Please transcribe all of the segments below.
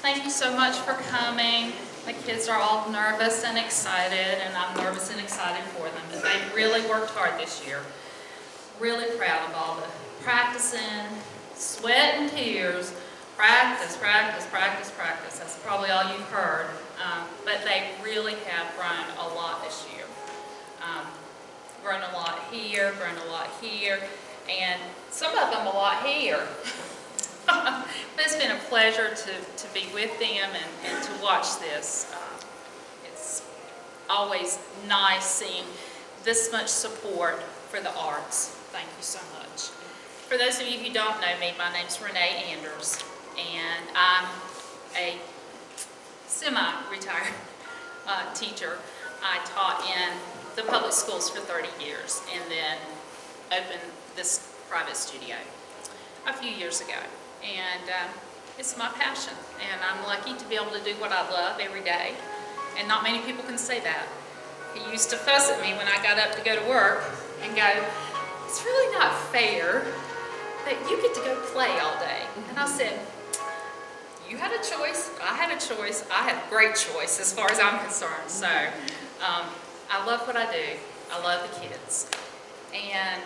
Thank you so much for coming. The kids are all nervous and excited, and I'm nervous and excited for them. But they really worked hard this year. Really proud of all the practicing, sweat and tears, practice, practice, practice, practice. That's probably all you've heard. But they really have grown a lot this year. Grown a lot here, grown a lot here, and some of them a lot here. But it's been a pleasure to be with them and to watch this. It's always nice seeing this much support for the arts. Thank you so much. For those of you who don't know me, my name's Renee Anders, and I'm a semi-retired teacher. I taught in the public schools for 30 years and then opened this private studio a few years ago. And it's my passion, and I'm lucky to be able to do what I love every day, and not many people can say that. He used to fuss at me when I got up to go to work and go, "It's really not fair that you get to go play all day." And I said, "You had a choice, I had a choice, I had a great choice as far as I'm concerned." So I love what I do. I love the kids. And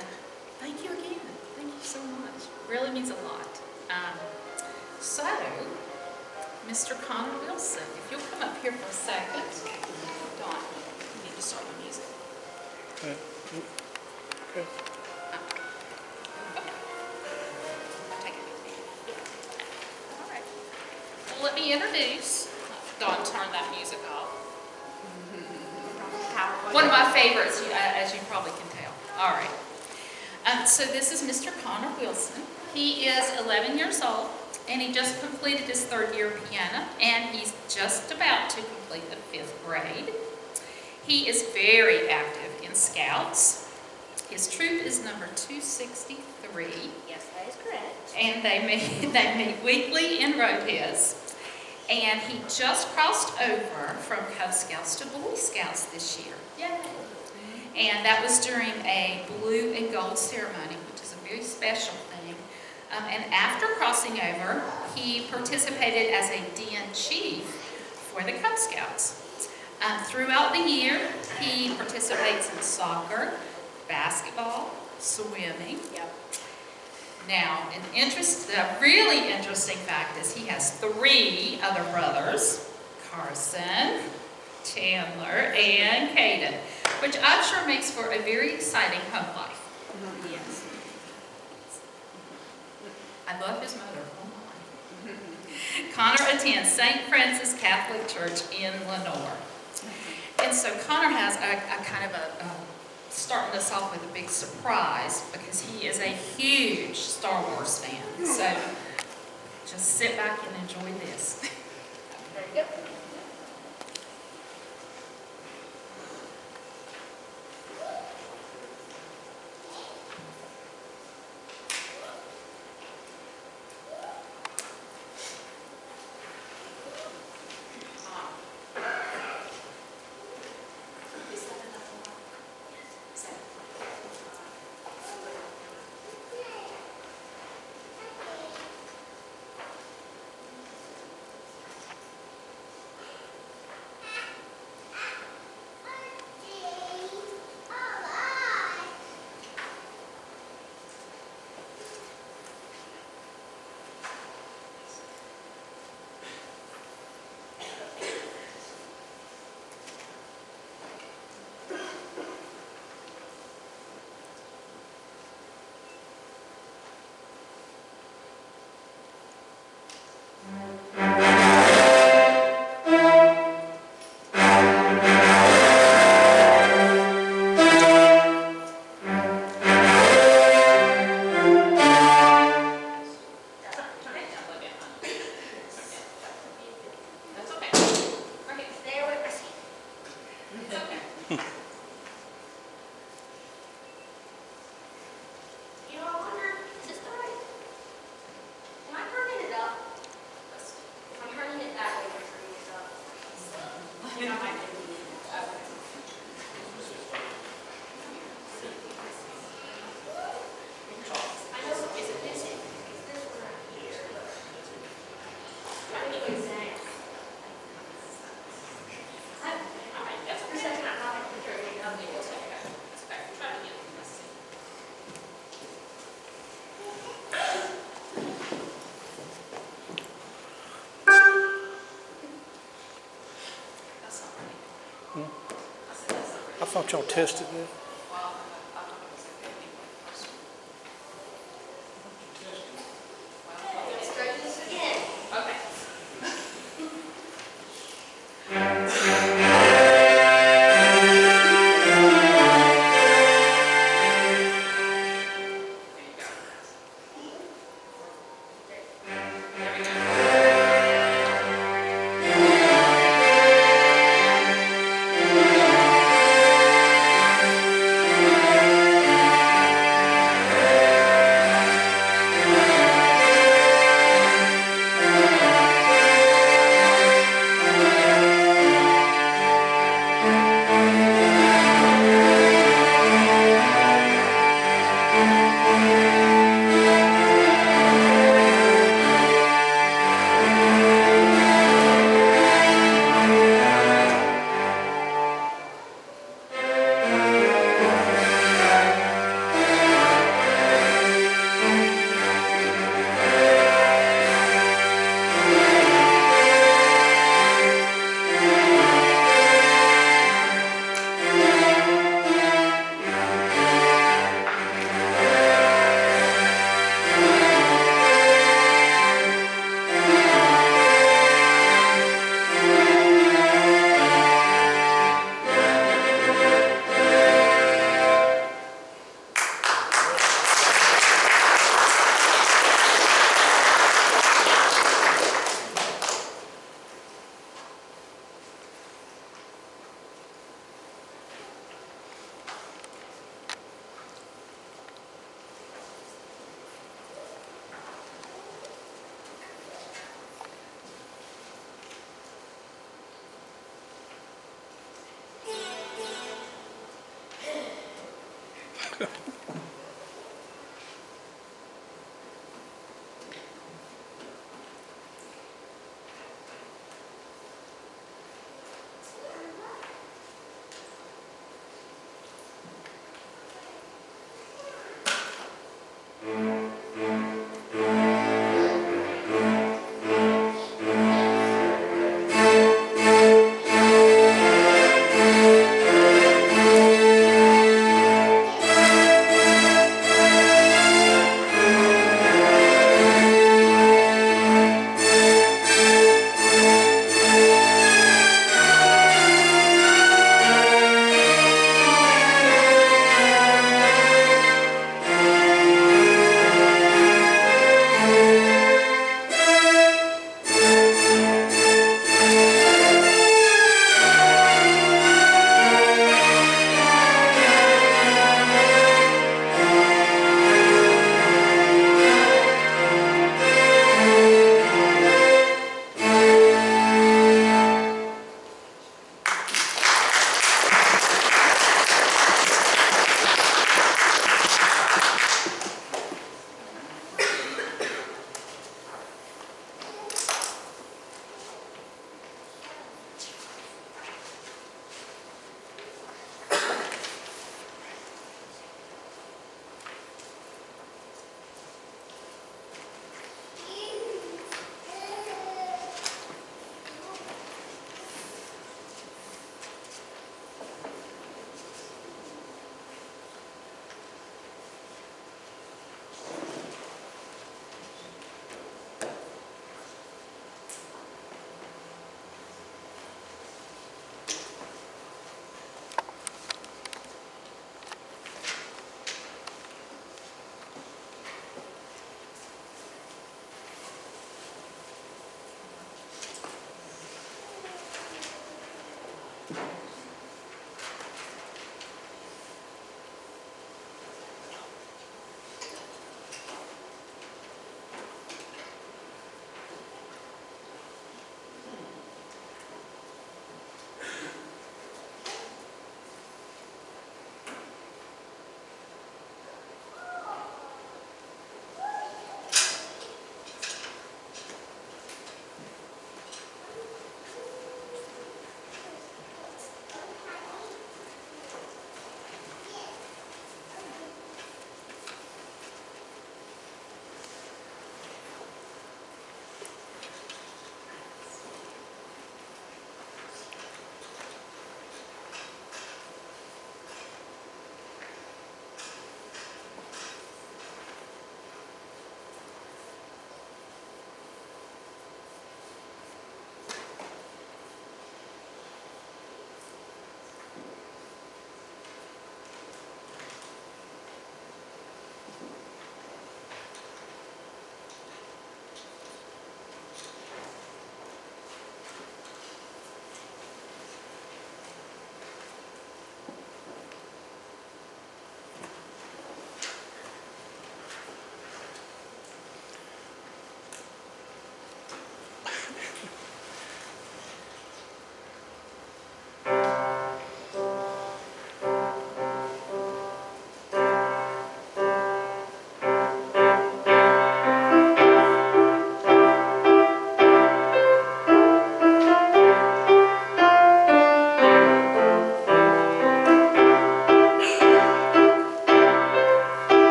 thank you again. Thank you so much. It really means a lot. So, Mr. Connor Wilson, if you'll come up here for a second. Dawn, you need to start the music. Okay. Okay. I'll take it. All right. Well, let me introduce. Dawn, turn that music off. One of my favorites, as you probably can tell. All right. So this is Mr. Connor Wilson. He is 11 years old, and he just completed his third year of piano, and he's just about to complete the 5th grade. He is very active in Scouts. His troop is number 263. Yes, that is correct. And they meet weekly in Roadheads. And he just crossed over from Cub Scouts to Boy Scouts this year. Yay! And that was during a blue and gold ceremony, which is a very special thing. And after crossing over, he participated as a Den Chief for the Cub Scouts. Throughout the year, he participates in soccer, basketball, swimming. Yep. Now, a really interesting fact is he has 3 other brothers, Carson, Chandler, and Caden, which I'm sure makes for a very exciting home life. Yes. I love his mother. Oh my. Connor attends St. Francis Catholic Church in Lenore. And so Connor has a kind of starting us off with a big surprise, because he is a huge Star Wars fan. So just sit back and enjoy this. There you go. thought y'all tested that. Well, I thought it was a good thing. Let's try this again. Okay.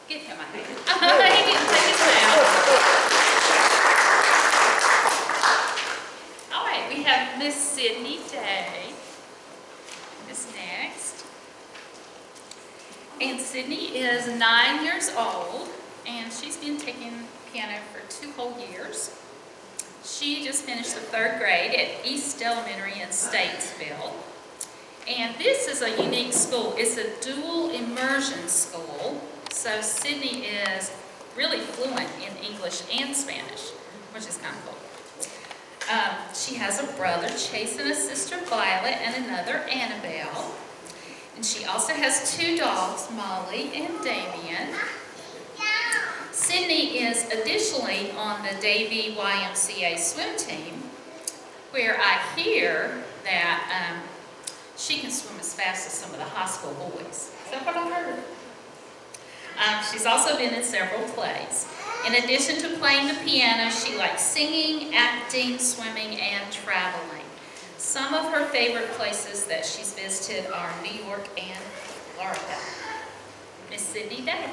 Give him a hand. He didn't take his bow. All right, we have Miss Sydney Day is next. And Sydney is 9 years old, and she's been taking piano for 2 whole years. She just finished the 3rd grade at East Elementary in Statesville. And this is a unique school. It's a dual immersion school. So Sydney is really fluent in English and Spanish, which is kind of cool. She has a brother, Chase, and a sister, Violet, and another, Annabelle. And she also has 2 dogs, Molly and Damien. Sydney is additionally on the Davie YMCA swim team, where I hear that she can swim as fast as some of the high school boys. Is that what I heard? She's also been in several plays. In addition to playing the piano, she likes singing, acting, swimming, and traveling. Some of her favorite places that she's visited are New York and Florida. Miss Sydney Day.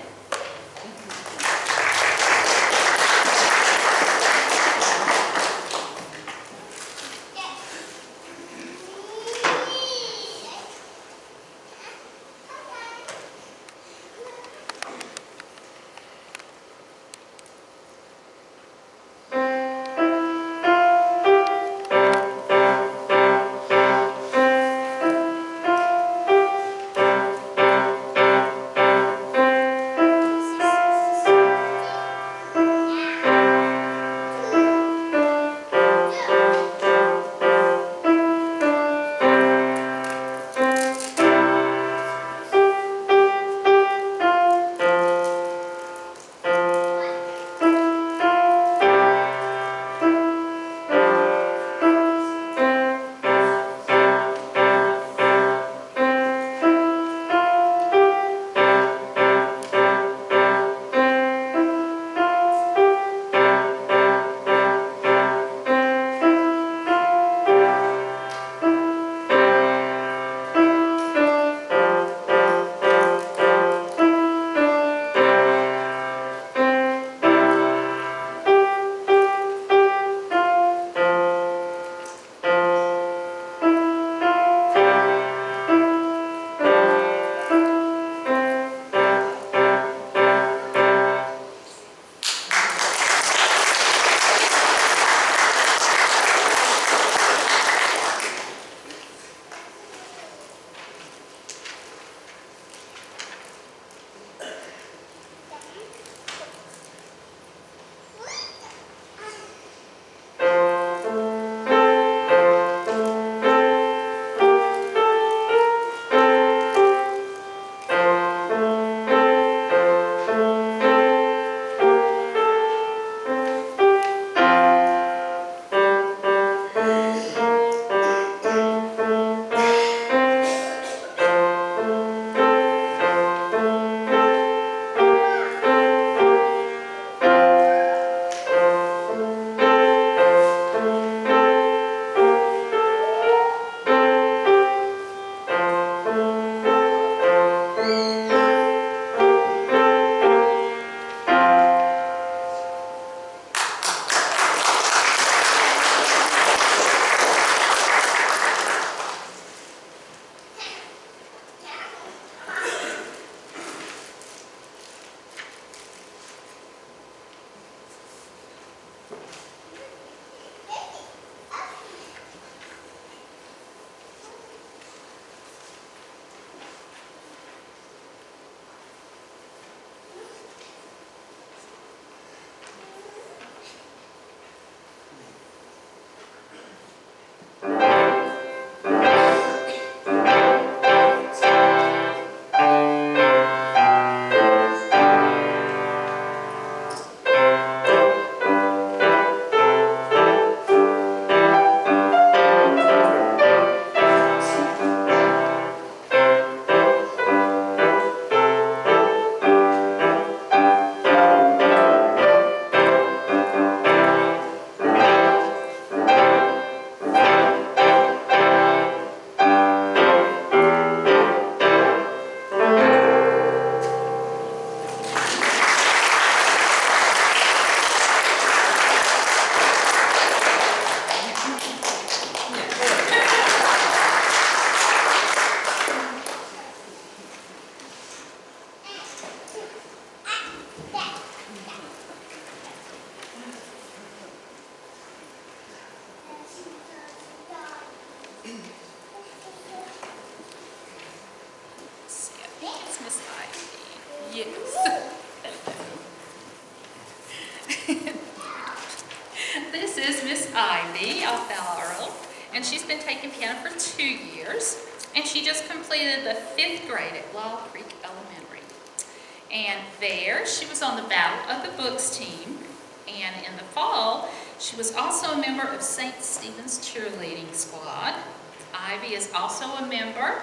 Ivy Alfaro, and she's been taking piano for 2 years, and she just completed the 5th grade at Wild Creek Elementary. And there, she was on the Battle of the Books team, and in the fall, she was also a member of St. Stephen's cheerleading squad. Ivy is also a member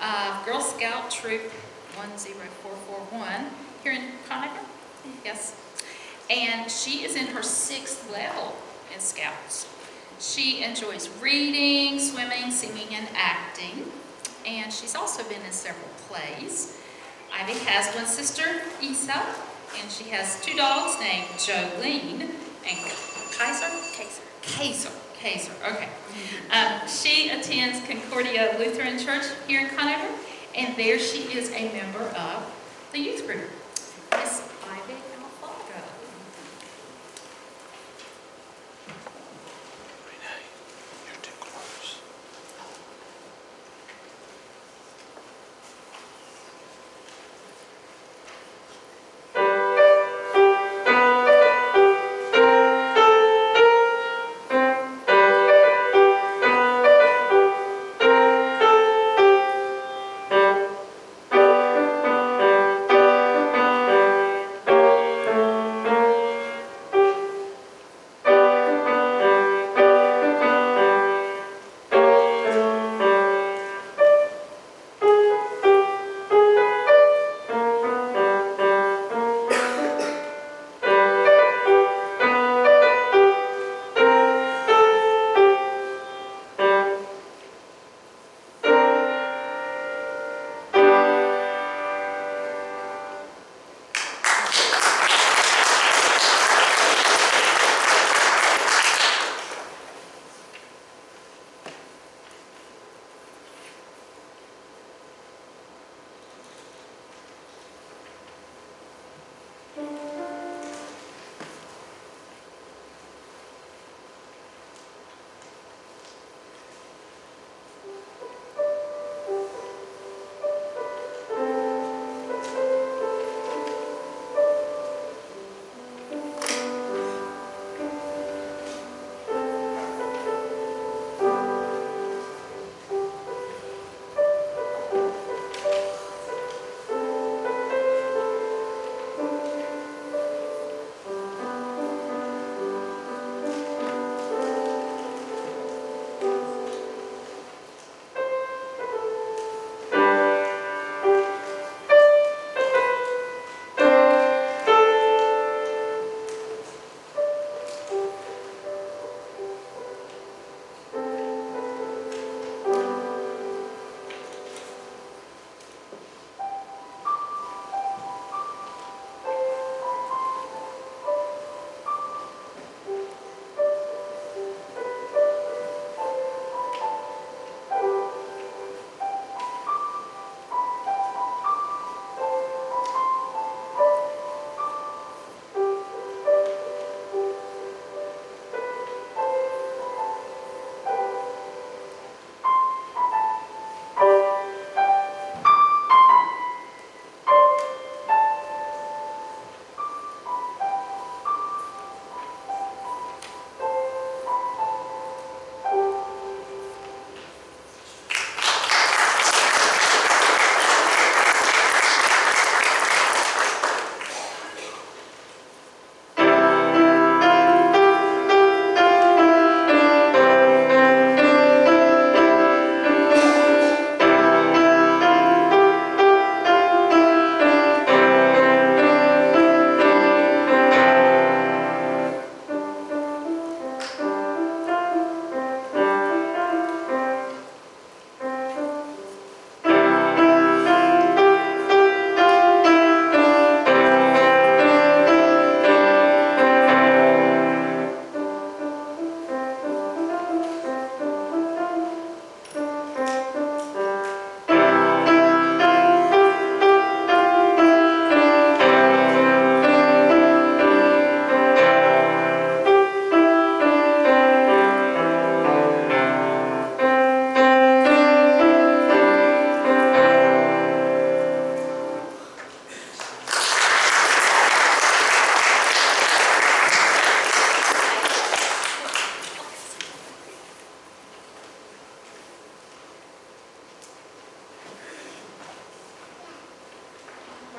of Girl Scout Troop 10441 here in Conover. Yes. And she is in her 6th level in Scouts. She enjoys reading, swimming, singing, and acting. And she's also been in several plays. Ivy has one sister, Isa, and she has 2 dogs named Jolene and Kaiser, okay. She attends Concordia Lutheran Church here in Conover, and there she is a member of the youth group. Miss Ivy Alfaro. Renee, you're too close.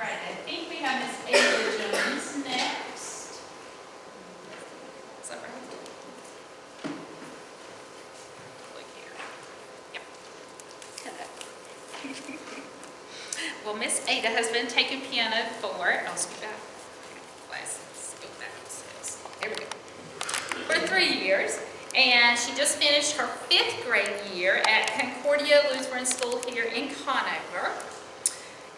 right, I think we have Miss Ada Jones next. Is that right? Look here. Yep. Well, Miss Ada has been taking piano I'll scoot back. Let's go back. There we go. For 3 years. And she just finished her 5th grade year at Concordia Lutheran School here in Conover.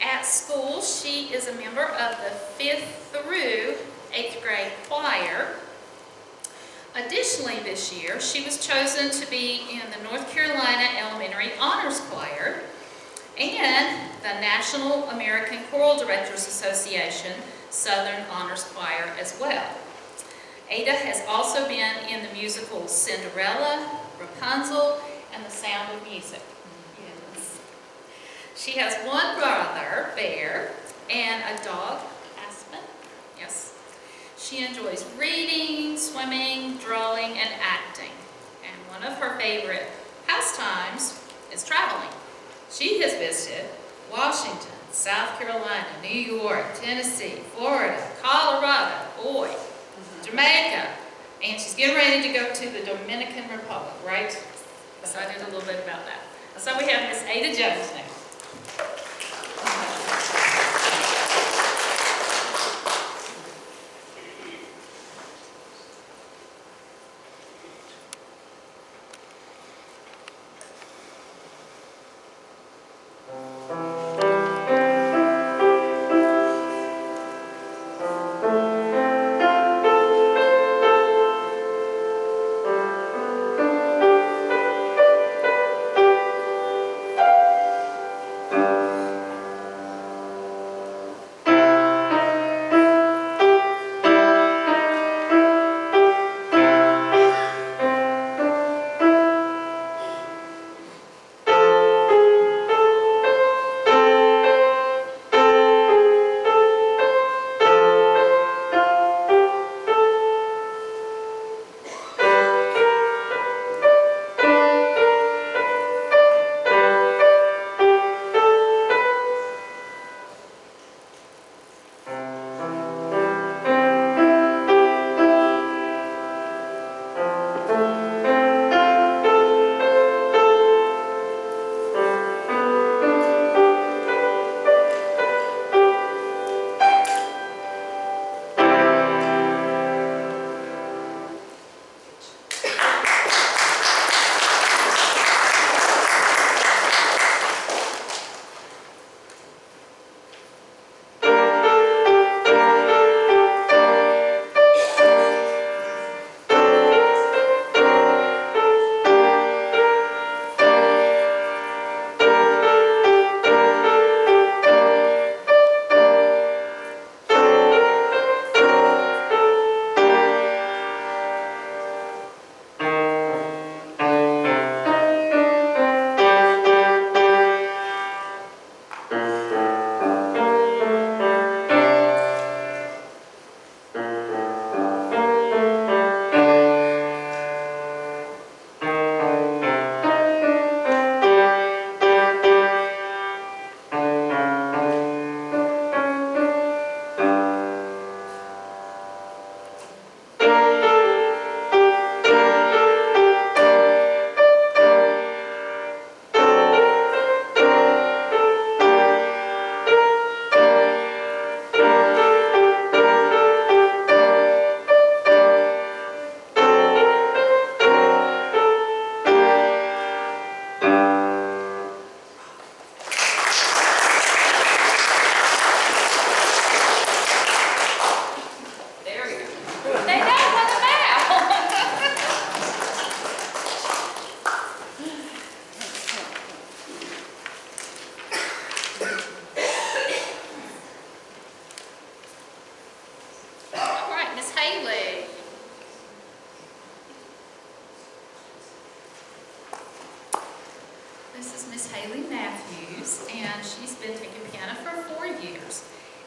At school, she is a member of the 5th through 8th grade choir. Additionally, this year, she was chosen to be in the North Carolina Elementary Honors Choir and the National American Choral Directors Association Southern Honors Choir as well. Ada has also been in the musicals Cinderella, Rapunzel, and The Sound of Music. Yes. She has one brother, Bear, and a dog, Aspen. Yes. She enjoys reading, swimming, drawing, and acting. And one of her favorite pastimes is traveling. She has visited Washington, South Carolina, New York, Tennessee, Florida, Colorado, Jamaica, and she's getting ready to go to the Dominican Republic, right? So I did a little bit about that. So we have Miss Ada Jones now.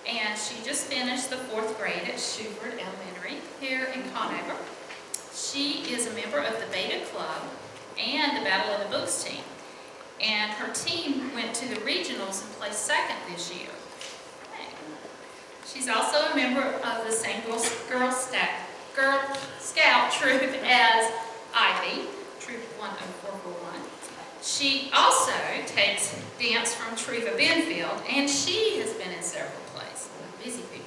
And she just finished the 4th grade at Schubert Elementary here in Conover. She is a member of the Beta Club and the Battle of the Books team. And her team went to the regionals and placed 2nd this year. She's also a member of the same Girl Scout troop as Ivy, Troop 10441. She also takes dance from Treva Benfield, and she has been in several plays. Busy people.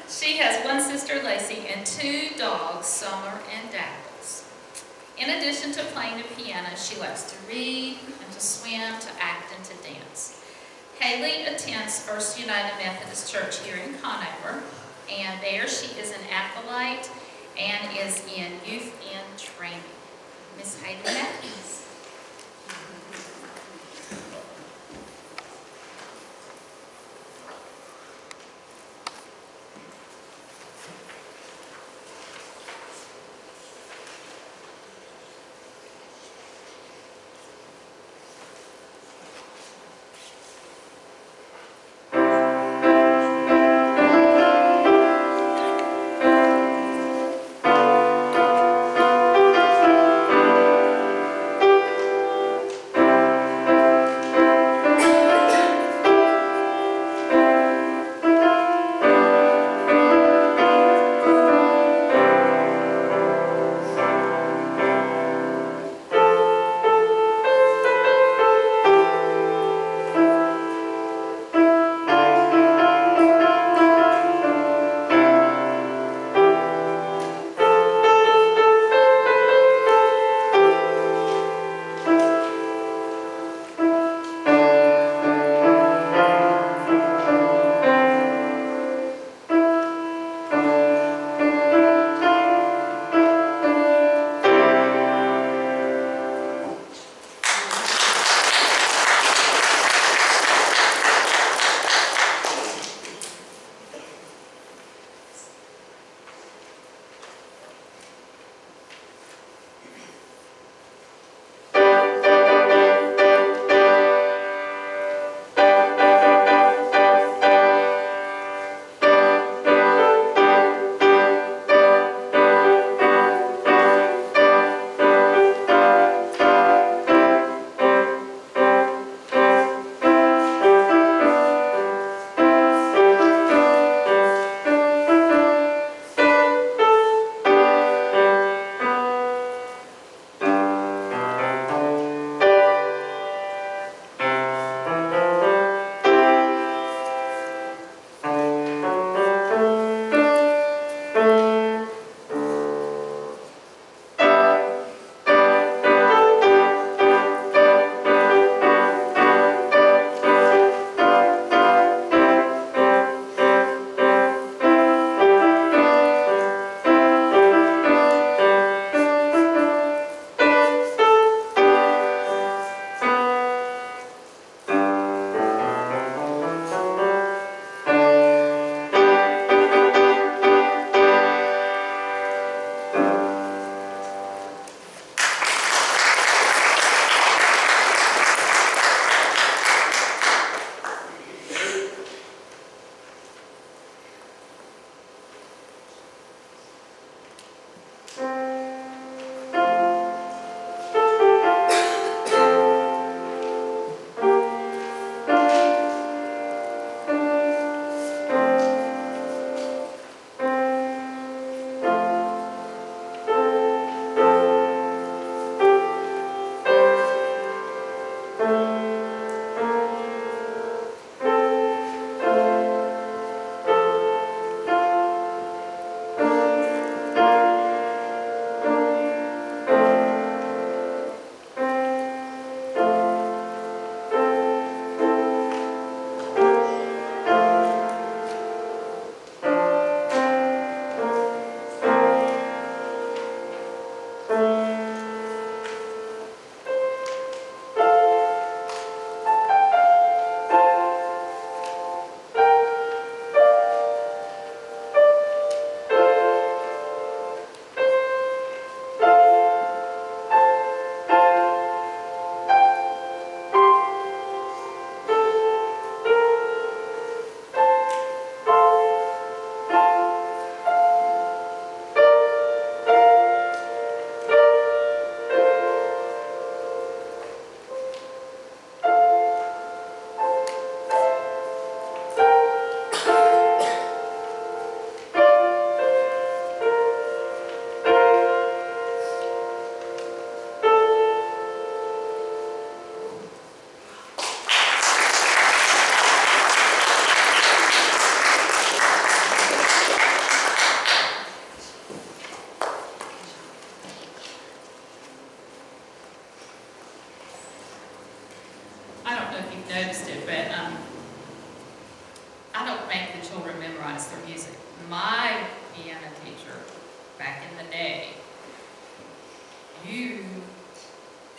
She has one sister, Lacey, and 2 dogs, Summer and Dapples. In addition to playing the piano, she loves to read and to swim, to act, and to dance. Haley attends First United Methodist Church here in Conover, and there she is an acolyte and is in youth in training. Miss Haley Matthews.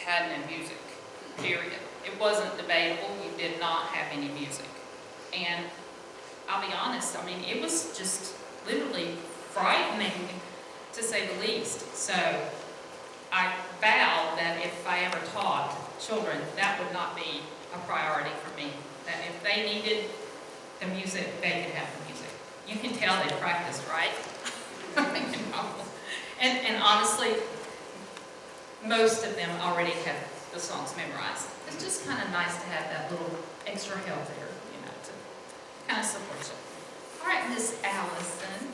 had no music, period. It wasn't debatable, you did not have any music. And I'll be honest, I mean, it was just literally frightening, to say the least. So I vowed that if I ever taught children, that would not be a priority for me. That if they needed the music, they could have the music. You can tell they practiced, right? You know? And honestly, most of them already have the songs memorized. It's just kind of nice to have that little extra help there, you know, to kind of support you. All right, Miss Allison.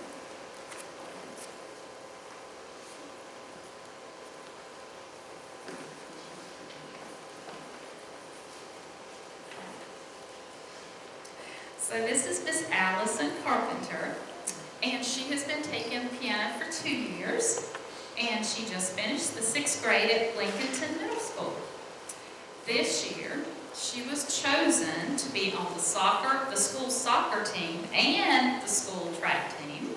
So this is Miss Allison Carpenter, and she has been taking piano for 2 years, and she just finished the 6th grade at Lincolnton Middle School. This year, she was chosen to be on the school soccer team and the school track team.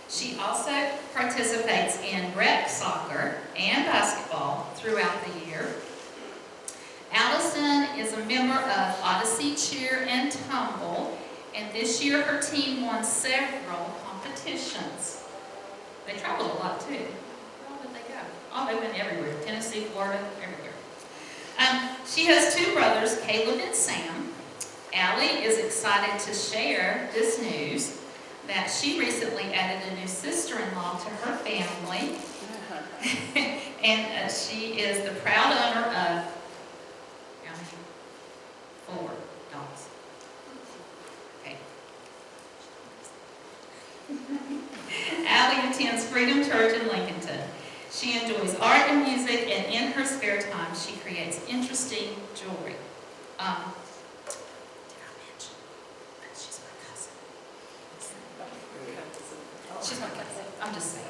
She also participates in rec soccer and basketball throughout the year. Allison is a member of Odyssey Cheer and Tumble, and this year her team won several competitions. They traveled a lot too. Where did they go? Oh, they went everywhere. Tennessee, Florida, everywhere. She has 2 brothers, Caleb and Sam. Allie is excited to share this news that she recently added a new sister-in-law to her family. And she is the proud owner of 4 dogs. Okay. Allie attends Freedom Church in Lincolnton. She enjoys art and music, and in her spare time, she creates interesting jewelry. Did I mention that she's my cousin? She's my cousin. I'm just saying.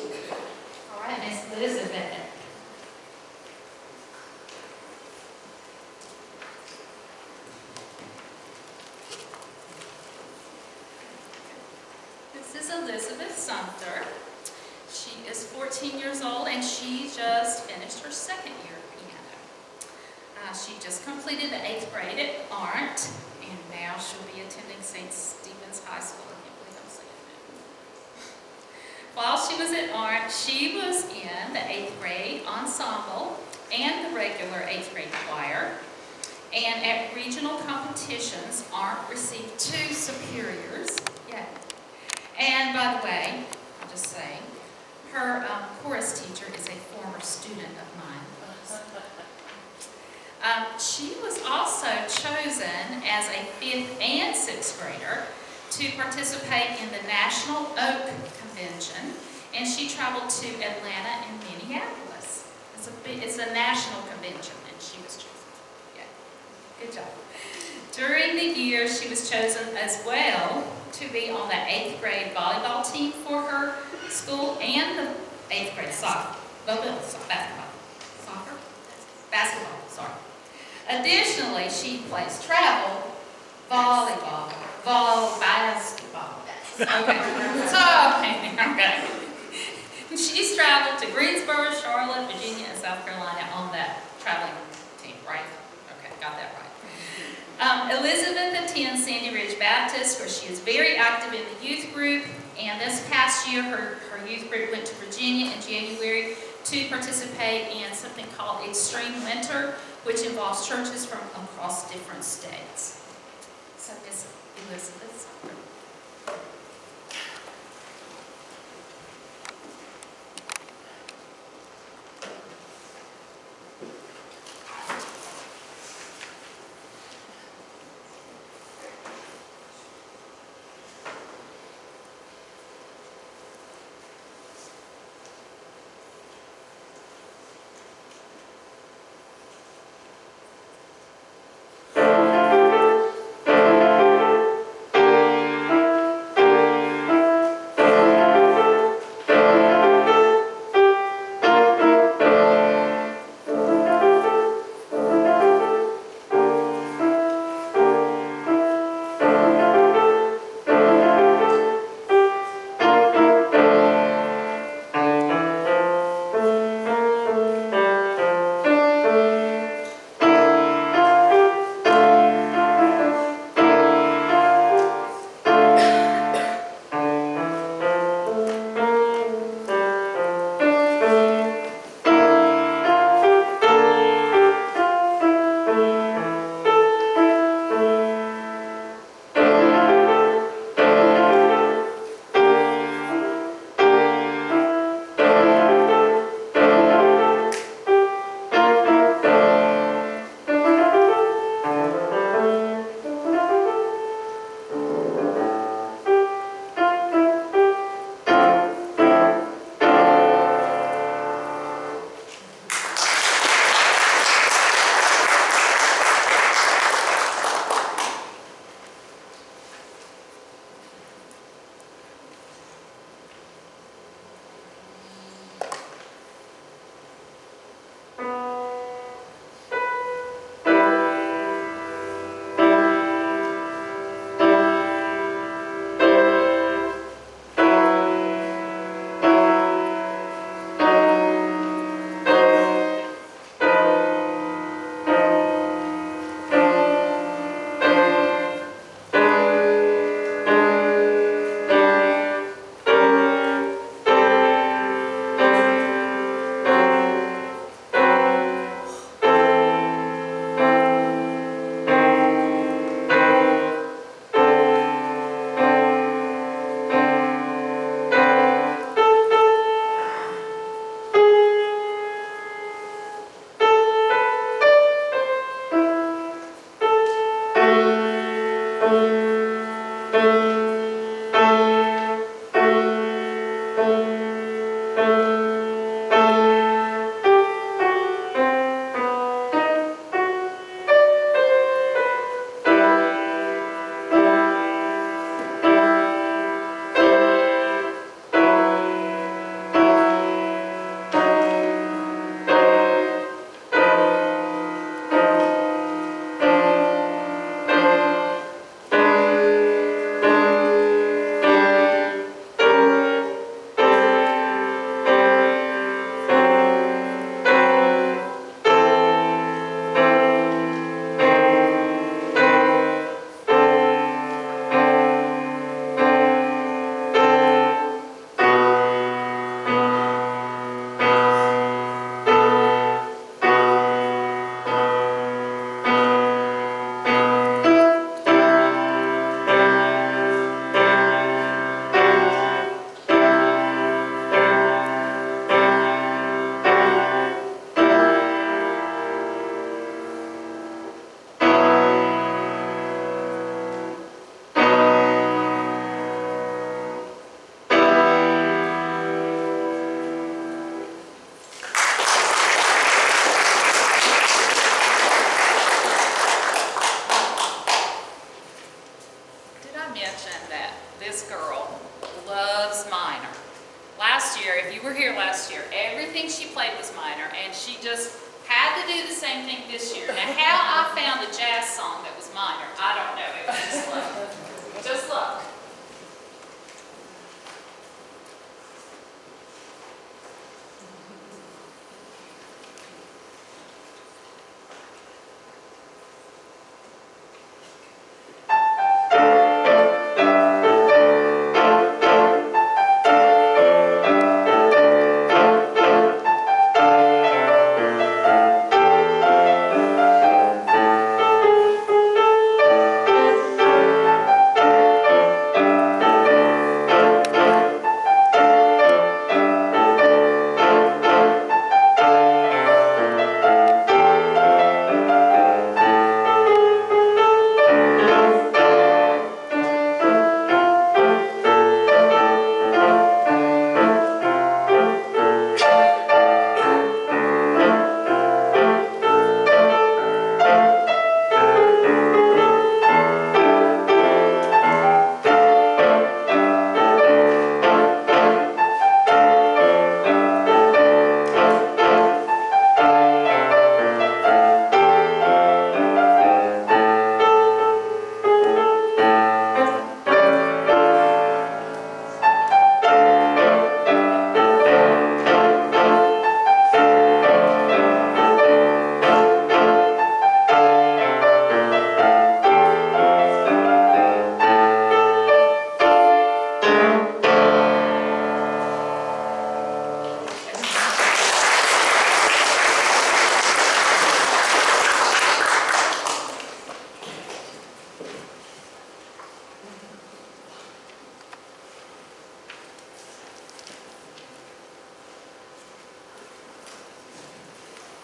All right, Miss Elizabeth. This is Elizabeth Sumter. She is 14 years old and she just finished her second year of piano. She just completed the 8th grade at art and now she'll be attending St. Stephen's High School. I can't believe I'm saying that. While she was at art, she was in the 8th grade ensemble and the regular 8th grade choir. And at regional competitions, art received 2 superiors. Yay. And by the way, I'll just say, her chorus teacher is a former student of mine. She was also chosen as a 5th and 6th grader to participate in the National Oak Convention, and she traveled to Atlanta and Minneapolis. It's a national convention, and she was chosen. Yeah, good job. During the year, she was chosen as well to be on the 8th grade volleyball team for her school and the 8th grade basketball, sorry. Additionally, she plays travel, volleyball, basketball. Okay, okay. She's traveled to Greensboro, Charlotte, Virginia, and South Carolina on that traveling team, right? Okay, got that right. Elizabeth attends Sandy Ridge Baptist, where she is very active in the youth group. And this past year, her youth group went to Virginia in January to participate in something called Extreme Winter, which involves churches from across different states. So Miss Elizabeth Sumter. this girl loves minor. Last year, if you were here last year, everything she played was minor, and she just had to do the same thing this year. Now, how I found a jazz song that was minor, I don't know. It was just luck. Just luck.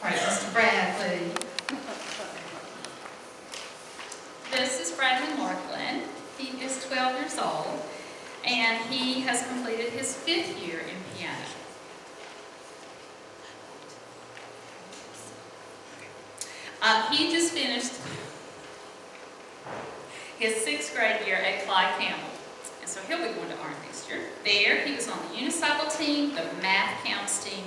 All right, Mr. Bradley. This is Bradley Markland. He is 12 years old, and he has completed his 5th year in piano. He just finished his 6th grade year at Clyde Campbell, and so he'll be going to Arnold next year. There, he was on the unicycle team, the math counts team,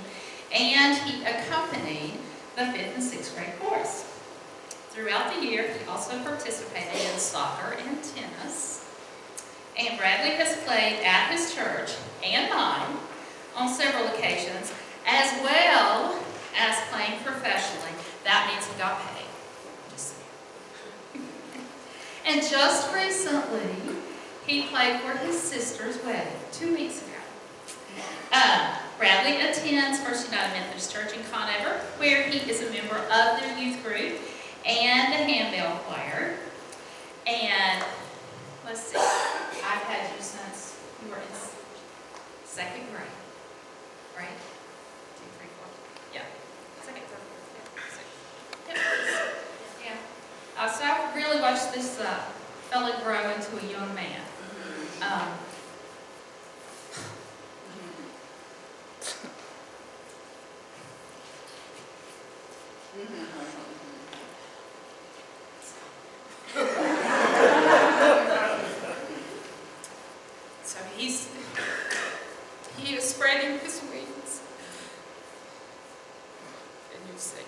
and he accompanied the 5th and 6th grade chorus. Throughout the year, he also participated in soccer and tennis. And Bradley has played at his church and mine on several occasions, as well as playing professionally. That means he got paid. Just saying. And just recently, he played for his sister's wedding 2 weeks ago. Bradley attends First United Methodist Church in Conover, where he is a member of their youth group and the handbell choir. And let's see, I've had you since you were in 2nd grade, right? 2, 3, 4. Yeah, 2nd, 3rd, 4th, 5th, 6th. Yep. Yeah. So I've really watched this fellow grow into a young man. So he is spreading his wings, and you see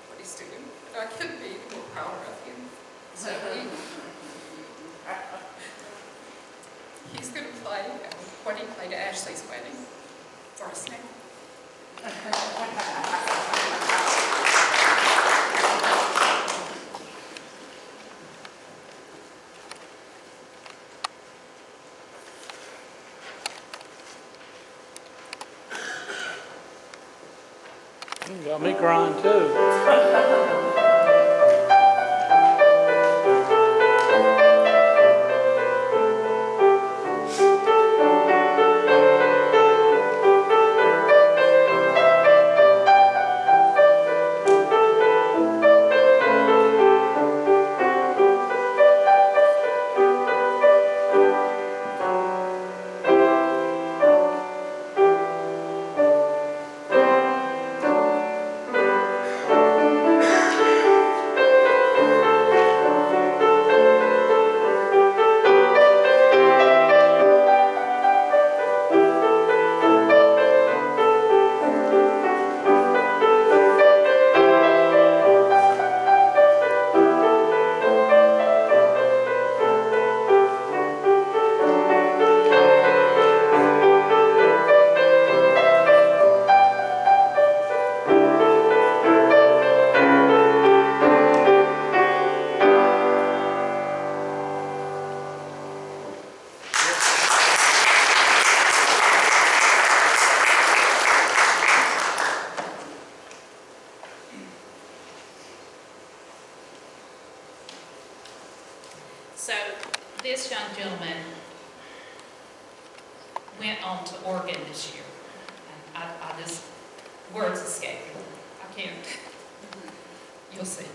what he's doing. And I couldn't be more prouder of him. So he's going to play what he played at Ashley's wedding for us now. You got me crying too. went on to Oregon this year. And I just, words escape me. I can't. You'll see.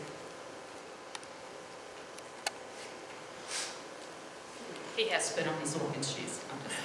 He has to put on his Oregon shoes. I'm just-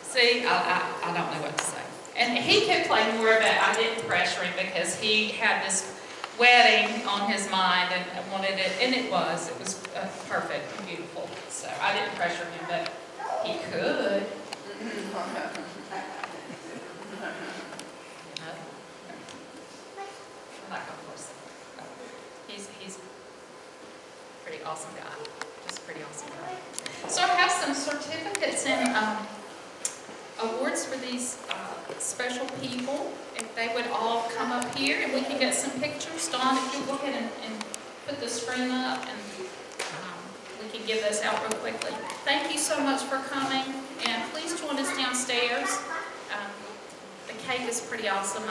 See, I don't know what to say. And he could play more of it. I didn't pressure him because he had this wedding on his mind and wanted it, and it was perfect and beautiful. So I didn't pressure him, but he could. You know? Like, of course. He's a pretty awesome guy. Just a pretty awesome guy. So I have some certificates and awards for these special people. If they would all come up here and we can get some pictures. Dawn, if you'll go ahead and put the screen up and we can give those out real quickly. Thank you so much for coming, and please join us downstairs. The cake is pretty awesome.